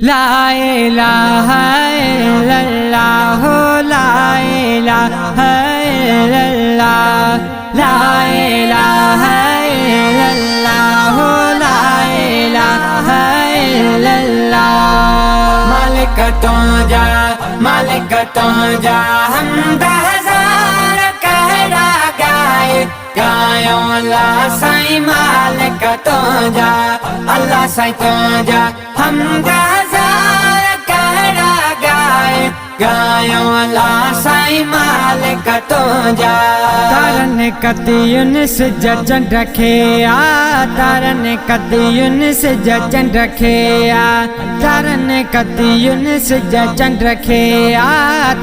ला इलाहा इल्लल्लाह ला इलाहा इल्लल्लाह ला इलाहा इल्लल्लाह ला इलाहा इल्लल्लाह। मालिक तो जा हमदा हजार कहरा गायो ला साईं मालिक तो जा अल्लाह साईं तो जा हमदा हजार कहरा गायो ला साईं मालिक तो जा। तारन कतियुन से जचन रखे आ तारन कतियुन से जचन रखे आ तारन कतियुन से जचन रखे आ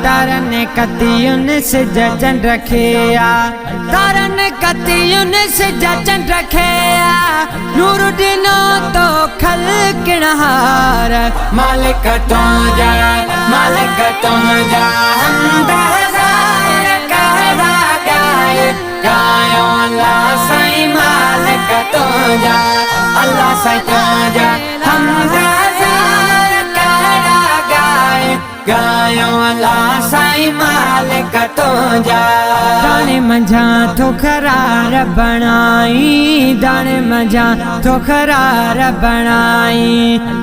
तारन कतियुन से जचन रखे आ तारन कतियुन से जचन रखे आ नूरुद्दीनो तो खल किणहार मालिक तो जा हमदा हजार कहरा गायो ला साईं मालिक तो जा अल्लाह साईं तो जा हमदा हजार कहरा गायो ला साईं मालिक तो जा। दाने मंझा तो खरार बनाई दाने मंझा तो खरार बनाई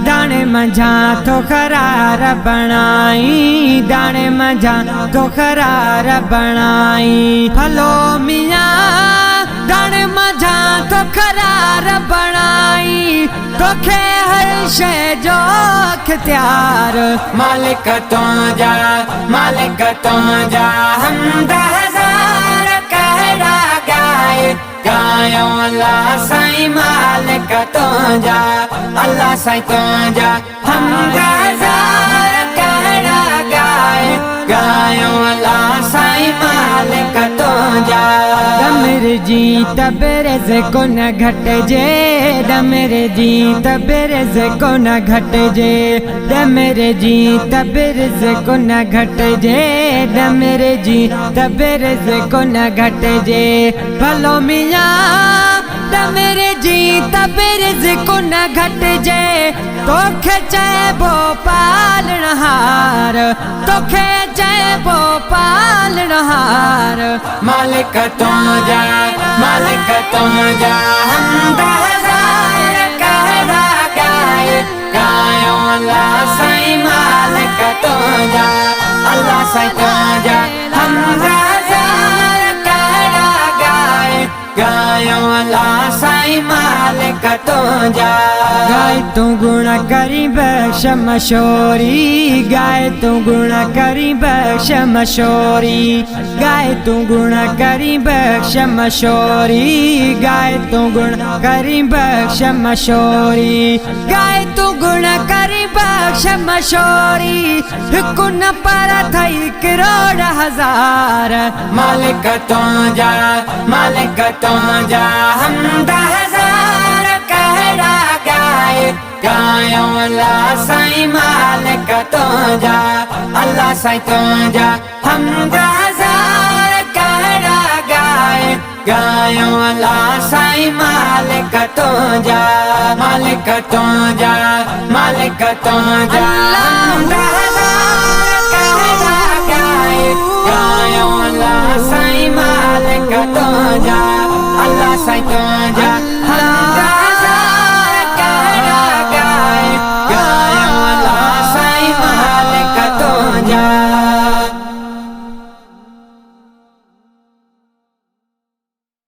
दाने मंझा तो खरार बनाई दाने मंझा तो खरार बनाई फलो मियाँ दाने मंझा तो खरार बनाई तोखे हर शे जो अख्तियार मालिक तो जा हमदा हजार कहरा गायो ला साईं मालिक तो जा अल्लाह साईं तो जा हमदा हजार कहरा गायो ला साईं मालिक तो जा। दमर जी तबरज को न घट जे दमर जी तबरज को न घट जे दमर जी तबरज को न घट जे दमर जी तबरज को न घट जे भलो मियाँ दमर जी तबरज को न घट जे तोखे चइबो पालनहार तोखे चइबो पालनहार मालिक तो जा हमदा हजार कहरा गायो ला साईं मालिक तो जा अल्लाह साईं तो जा हमदा हजार कहरा गायो ला साईं मालिक तो जा। गाय तू गुण करी बख्श मशोरी गाय तू गुण करी बख्श मशोरी गाय तू गुण करी बख्श मशोरी गाय तू गुण करी बख्श मशोरी गाय तू गुण करी बख्श मशोरी कुन पर थई करोड़ हजार मालिक तो जा हमदा हजार कहरा गायो ला साईं मालिक तो जा अल्लाह साईं तो जा हमदा हजार कहरा गायो ला साईं मालिक तो जा हमदा हजार कहरा गायो ला साईं मालिक तो जा अल्लाह साईं तो जा।